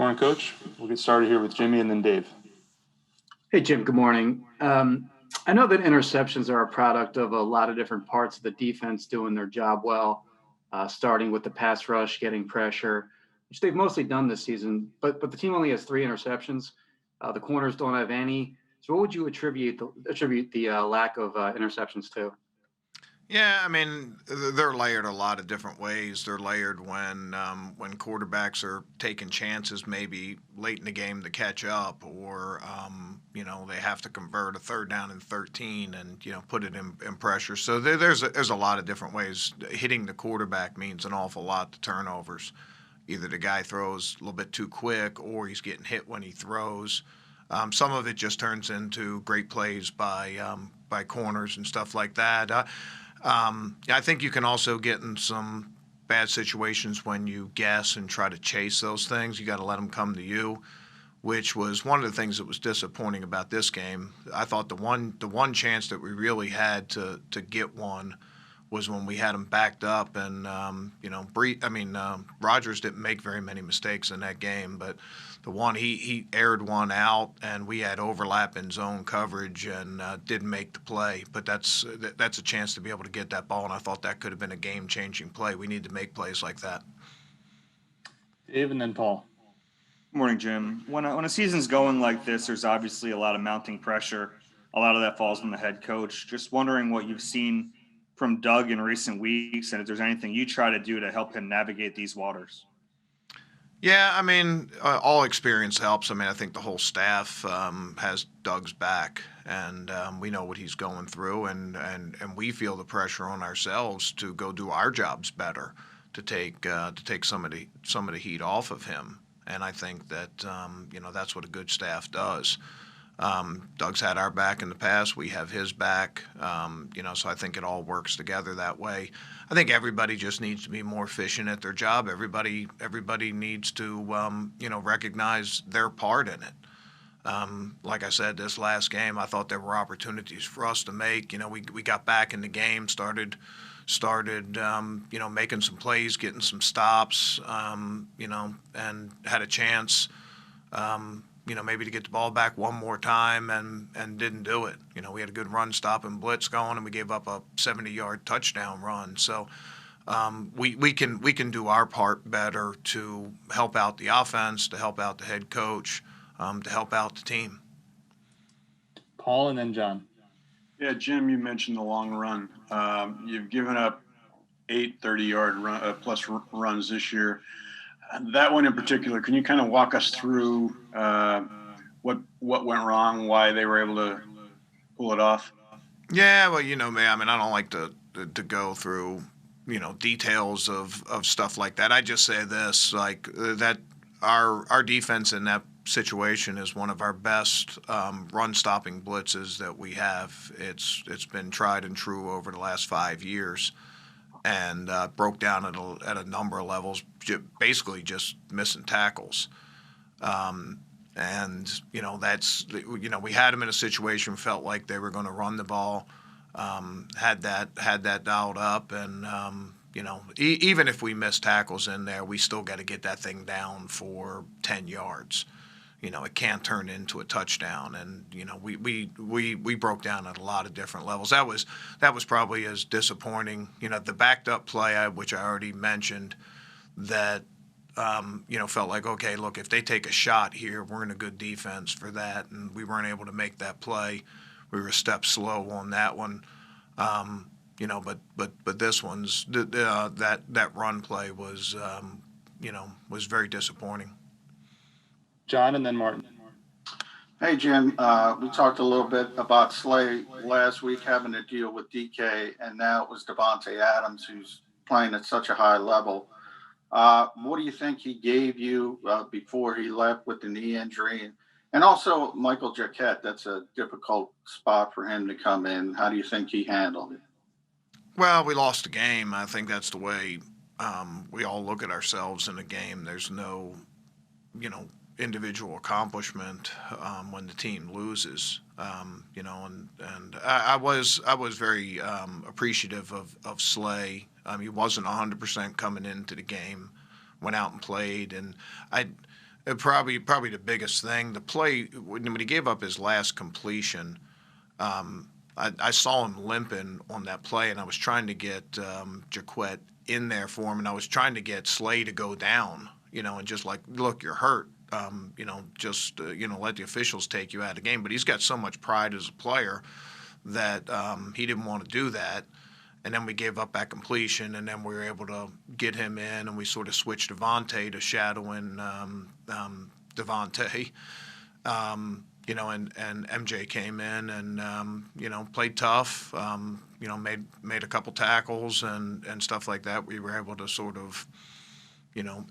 Morning, Coach. We'll get started here with Jimmy and then Dave. Hey, Jim, good morning. I know that interceptions are a product of a lot of different parts of the defense doing their job well, starting with the pass rush, getting pressure, which they've mostly done this season. But the team only has 3 interceptions. The corners don't have any. So what would you attribute the lack of interceptions to? Yeah, I mean, they're layered a lot of different ways. They're layered when quarterbacks are taking chances, maybe late in the game to catch up, or they have to convert a third down and 13, and put it in pressure. So there's a lot of different ways. Hitting the quarterback means an awful lot to turnovers. Either the guy throws a little bit too quick, or he's getting hit when he throws. Some of it just turns into great plays by corners and stuff like that. I think you can also get in some bad situations when you guess and try to chase those things. You got to let them come to you, which was one of the things that was disappointing about this game. I thought the one chance that we really had to get one was when we had them backed up, and Rodgers didn't make very many mistakes in that game, but the one he aired one out, and we had overlap in zone coverage and didn't make the play. But that's a chance to be able to get that ball, and I thought that could have been a game-changing play. We need to make plays like that. Dave and then Paul. Good morning, Jim. When a season's going like this, there's obviously a lot of mounting pressure. A lot of that falls on the head coach. Just wondering what you've seen from Doug in recent weeks, and if there's anything you try to do to help him navigate these waters. Yeah, I mean, all experience helps. I mean, I think the whole staff has Doug's back, and we know what he's going through, and we feel the pressure on ourselves to go do our jobs better, to take some of the heat off of him. And I think that that's what a good staff does. Doug's had our back in the past. We have his back. So I think it all works together that way. I think everybody just needs to be more efficient at their job. Everybody needs to, recognize their part in it. Like I said, this last game, I thought there were opportunities for us to make. We got back in the game, started, making some plays, getting some stops, and had a chance. Maybe to get the ball back one more time and didn't do it. We had a good run stop and blitz going, and we gave up a 70-yard touchdown run. So we can do our part better to help out the offense, to help out the head coach, to help out the team. Paul and then John. Yeah, Jim, you mentioned the long run. You've given up 8 30-yard plus runs this year. That one in particular, can you kind of walk us through what went wrong, why they were able to pull it off? Yeah, well, me. I mean, I don't like to go through details of stuff like that. I just say this, like that our defense in that situation is one of our best run stopping blitzes that we have. It's been tried and true over the last 5 years. And broke down at a number of levels, basically just missing tackles. We had them in a situation, felt like they were going to run the ball, had that dialed up, and even if we miss tackles in there, we still got to get that thing down for 10 yards. It can't turn into a touchdown, and we broke down at a lot of different levels. That was probably as disappointing. The backed up play, which I already mentioned, that felt like, okay, look, if they take a shot here, we're in a good defense for that, and we weren't able to make that play. We were a step slow on that one. But this one's that run play was very disappointing. John and then Martin. Hey, Jim. We talked a little bit about Slay last week having to deal with DK, and now it was Devontae Adams who's playing at such a high level. What do you think he gave you before he left with the knee injury? And also Michael Jacquet, that's a difficult spot for him to come in. How do you think he handled it? Well, we lost the game. I think that's the way we all look at ourselves in a game. There's no, individual accomplishment when the team loses. And I was very appreciative of Slay. He wasn't 100% coming into the game, went out and played, and Probably the biggest thing. The play when he gave up his last completion, I saw him limping on that play, and I was trying to get Jaquette in there for him, and I was trying to get Slay to go down, and just like, look, you're hurt. Just let the officials take you out of the game. But he's got so much pride as a player that he didn't want to do that. And then we gave up that completion, and then we were able to get him in, and we sort of switched Devontae to shadowing Devontae. And MJ came in and played tough. Made a couple tackles and stuff like that. We were able to sort of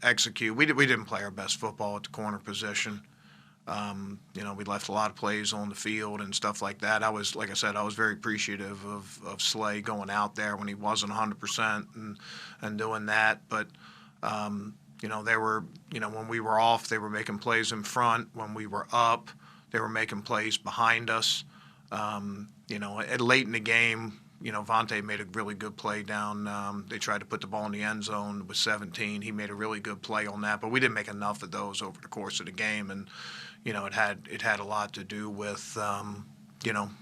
execute. We didn't play our best football at the corner position. We left a lot of plays on the field and stuff like that. I was very appreciative of Slay going out there when he wasn't 100% and doing that. But, they were, when we were off, they were making plays in front. When we were up, they were making plays behind us. Late in the game, Vontae made a really good play down. They tried to put the ball in the end zone with 17. He made a really good play on that, but we didn't make enough of those over the course of the game. And, it had a lot to do with,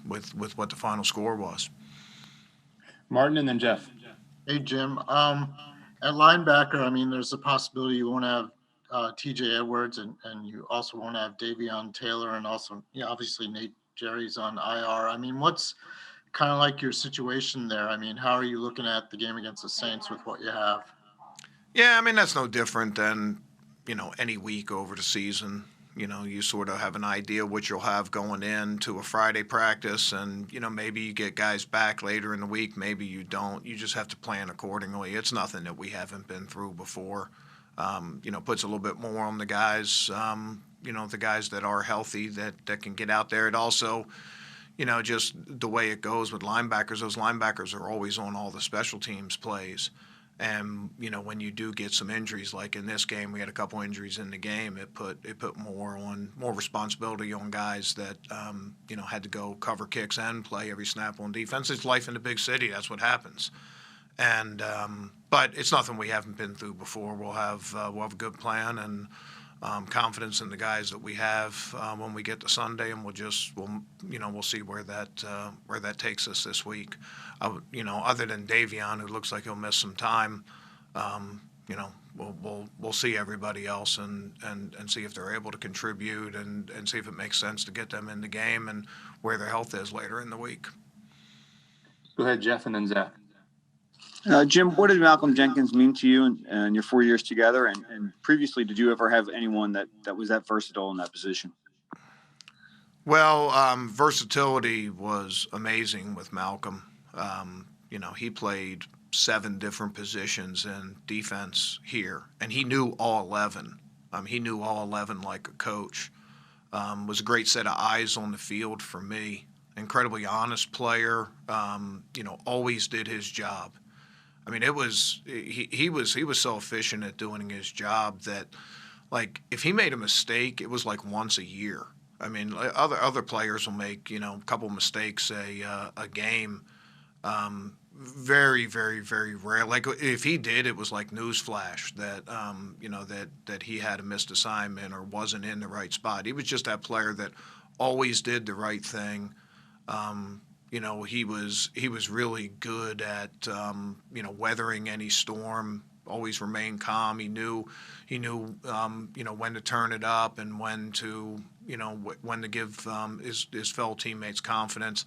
with what the final score was. Martin and then Jeff. Hey, Jim. At linebacker, I mean, there's a possibility you won't have TJ Edwards and you also won't have Davion Taylor and also, obviously Nate Jerry's on IR. I mean, what's kind of like your situation there? I mean, how are you looking at the game against the Saints with what you have? Yeah, I mean, that's no different than, any week over the season. You sort of have an idea what you'll have going into a Friday practice, and, maybe you get guys back later in the week, maybe you don't. You just have to plan accordingly. It's nothing that we haven't been through before. Puts a little bit more on the guys, the guys that are healthy that can get out there. It also, just the way it goes with linebackers, those linebackers are always on all the special teams plays. And, when you do get some injuries, like in this game, we had a couple injuries in the game, it put more responsibility on guys that, had to go cover kicks and play every snap on defense. It's life in the big city. That's what happens. And, but it's nothing we haven't been through before. We'll have a good plan and confidence in the guys that we have when we get to Sunday, and we'll see where that takes us this week. Other than Davion, who looks like he'll miss some time, we'll see everybody else and see if they're able to contribute and see if it makes sense to get them in the game and where their health is later in the week. Go ahead, Jeff, and then Zach. Jim, what did Malcolm Jenkins mean to you in your 4 years together? And previously, did you ever have anyone that was that versatile in that position? Well, versatility was amazing with Malcolm. He played 7 different positions in defense here, and he knew all 11. He knew all 11 like a coach. Was a great set of eyes on the field for me. Incredibly honest player. Always did his job. I mean, he was so efficient at doing his job that, like, if he made a mistake, it was like once a year. I mean, other players will make a couple mistakes a game. Very, very, very rare. Like if he did, it was like newsflash that that he had a missed assignment or wasn't in the right spot. He was just that player that always did the right thing. He was really good at weathering any storm. Always remained calm. He knew when to turn it up and when to give his fellow teammates confidence.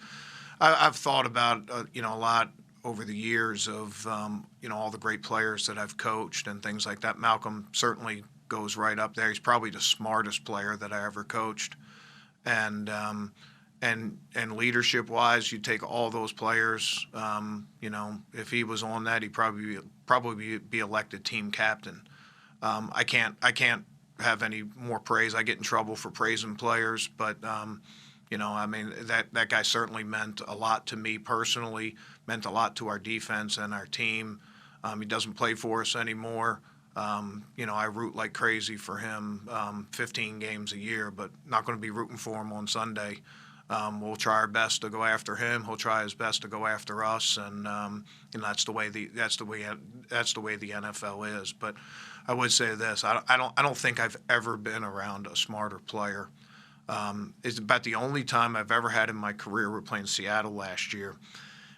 I've thought about a lot over the years of all the great players that I've coached and things like that. Malcolm certainly goes right up there. He's probably the smartest player that I ever coached, and leadership-wise, you take all those players. If he was on that, he'd probably be elected team captain. I can't have any more praise. I get in trouble for praising players, but that guy certainly meant a lot to me personally. Meant a lot to our defense and our team. He doesn't play for us anymore. I root like crazy for him 15 games a year, but not going to be rooting for him on Sunday. We'll try our best to go after him. He'll try his best to go after us, and that's the way the NFL is. But I would say this: I don't think I've ever been around a smarter player. It's about the only time I've ever had in my career. We're playing Seattle last year,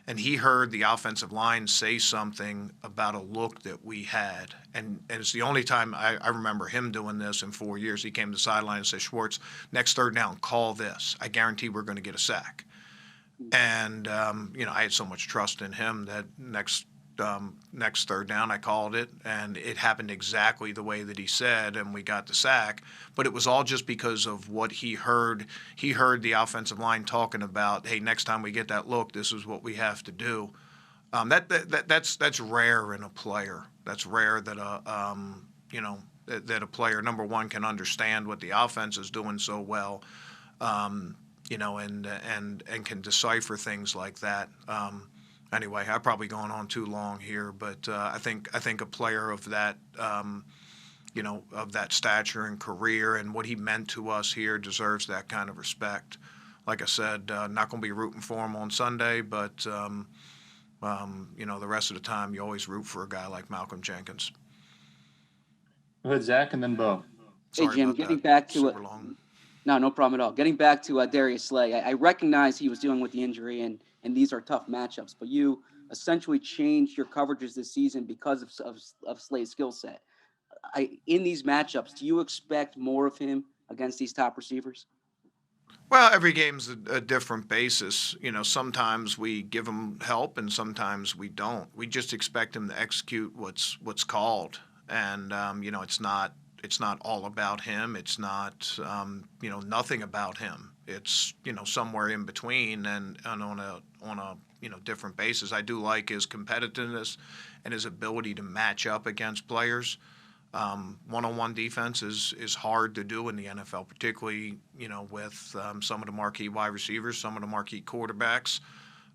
and he heard the offensive line say something about a look that we had. And it's the only time I remember him doing this in 4 years. He came to the sideline and said, "Schwartz, next third down, call this. I guarantee we're going to get a sack." And, I had so much trust in him that next third down, I called it, and it happened exactly the way that he said, and we got the sack. But it was all just because of what he heard. He heard the offensive line talking about, hey, next time we get that look, this is what we have to do. That's rare in a player. That's rare that that a player, number one, can understand what the offense is doing so well, and can decipher things like that. Anyway, I've probably gone on too long here, but I think a player of that, of that stature and career and what he meant to us here deserves that kind of respect. Like I said, not going to be rooting for him on Sunday, but the rest of the time you always root for a guy like Malcolm Jenkins. Go ahead, Zach, and then Bo. Hey, Jim, getting back to it. No problem at all. Getting back to Darius Slay, I recognize he was dealing with the injury, and these are tough matchups, but you essentially changed your coverages this season because of Slay's skill set. In these matchups, do you expect more of him against these top receivers? Well, every game's a different basis. Sometimes we give him help and sometimes we don't. We just expect him to execute what's called. And, it's not all about him. It's not, nothing about him. It's, somewhere in between and on a different basis. I do like his competitiveness and his ability to match up against players. One-on-one defense is hard to do in the NFL, particularly, with some of the marquee wide receivers, some of the marquee quarterbacks,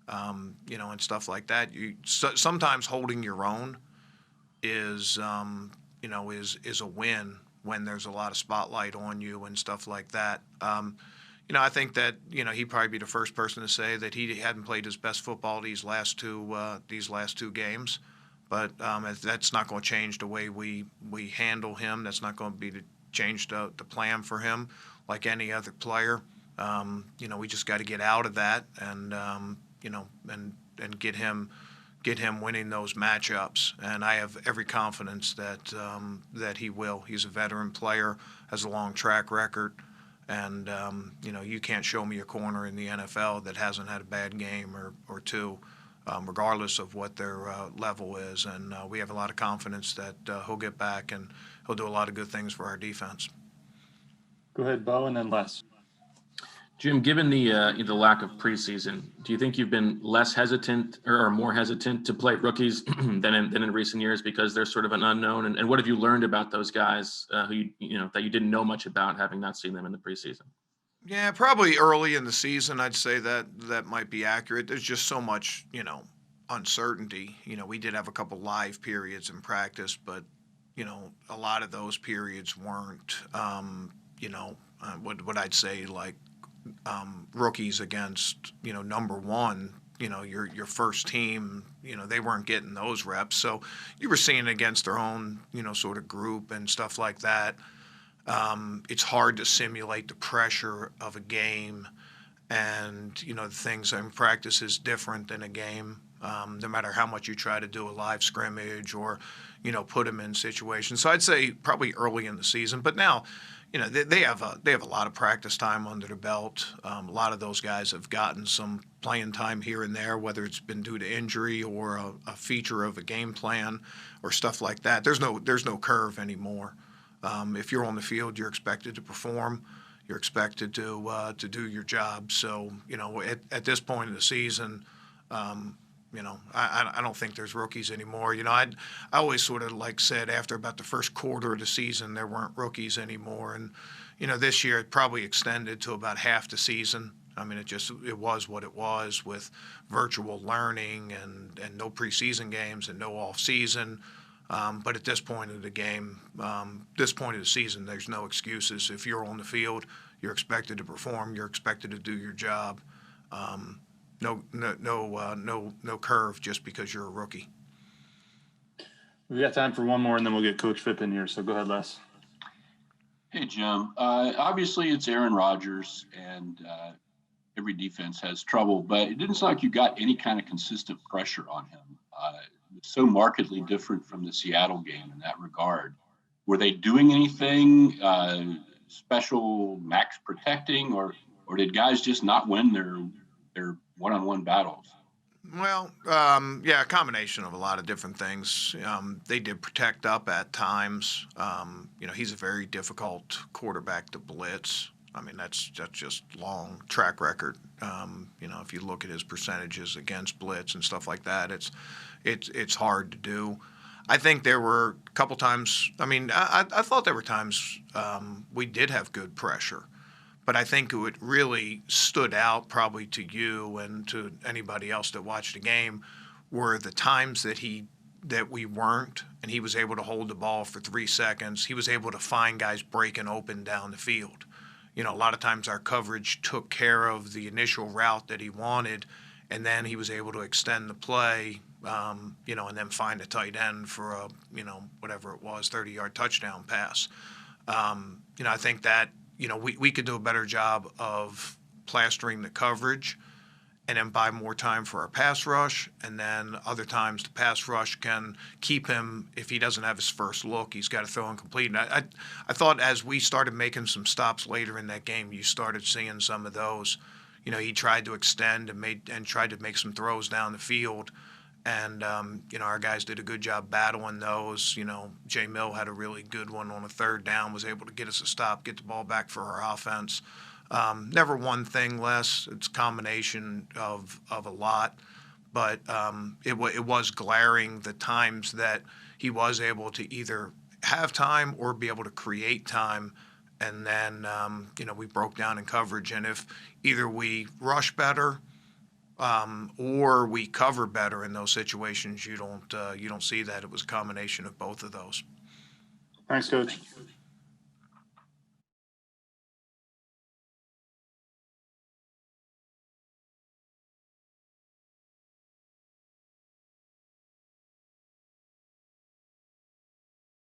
and stuff like that. Sometimes holding your own is a win when there's a lot of spotlight on you and stuff like that. I think that, he'd probably be the first person to say that he hadn't played his best football these last two games. But that's not going to change the way we handle him. That's not going to be to change the plan for him like any other player. We just got to get out of that and get him winning those matchups. And I have every confidence that he will. He's a veteran player, has a long track record. And, you can't show me a corner in the NFL that hasn't had a bad game or two. Regardless of what their level is. And we have a lot of confidence that he'll get back and he'll do a lot of good things for our defense. Go ahead, Bo, and then Les. Jim, given the lack of preseason, do you think you've been less hesitant or more hesitant to play rookies than in recent years because they're sort of an unknown? And what have you learned about those guys that you didn't know much about, having not seen them in the preseason? Yeah, probably early in the season, I'd say that might be accurate. There's just so much, uncertainty. We did have a couple live periods in practice, but, a lot of those periods weren't, what I'd say, like rookies against, number one, your first team, they weren't getting those reps. So you were seeing it against their own, sort of group and stuff like that. It's hard to simulate the pressure of a game, and the things in practice is different than a game. No matter how much you try to do a live scrimmage or put them in situations. So I'd say probably early in the season. But now, they have a lot of practice time under their belt. A lot of those guys have gotten some playing time here and there, whether it's been due to injury or a feature of a game plan or stuff like that. There's no curve anymore. If you're on the field, you're expected to perform. You're expected to do your job. So, at this point in the season, I don't think there's rookies anymore. I always sort of said after about the first quarter of the season, there weren't rookies anymore. And, this year it probably extended to about half the season. I mean, it was what it was with virtual learning and no preseason games and no off season. But at this point of the game, this point of the season, there's no excuses. If you're on the field, You're expected to perform. You're expected to do your job. No curve just because you're a rookie. We got time for one more, and then we'll get Coach Phipp in here. So go ahead, Les. Hey, Jim. Obviously, it's Aaron Rodgers, and every defense has trouble, but it didn't sound like you got any kind of consistent pressure on him. It's so markedly different from the Seattle game in that regard. Were they doing anything special, max protecting, or did guys just not win their one-on-one battles? Well, a combination of a lot of different things. They did protect up at times. He's a very difficult quarterback to blitz. I mean, that's just long track record. If you look at his percentages against blitz and stuff like that, it's hard to do. I think there were a couple times. I mean, I thought there were times we did have good pressure. But I think it really stood out probably to you and to anybody else that watched the game were the times that we weren't, and he was able to hold the ball for 3 seconds. He was able to find guys breaking open down the field. A lot of times our coverage took care of the initial route that he wanted, and then he was able to extend the play, and then find a tight end for a, whatever it was, 30-yard touchdown pass. I think that, we could do a better job of plastering the coverage and then buy more time for our pass rush. And then other times the pass rush can keep him, if he doesn't have his first look, he's got to throw incomplete. And I thought as we started making some stops later in that game, you started seeing some of those. He tried to extend and tried to make some throws down the field. And, our guys did a good job battling those. Jay Mill had a really good one on a third down, was able to get us a stop, get the ball back for our offense. Never one thing less. It's a combination of a lot. But it was glaring the times that he was able to either have time or be able to create time. And then, we broke down in coverage. And if either we rush better, or we cover better in those situations, you don't see that. It was a combination of both of those. Thanks, Coach.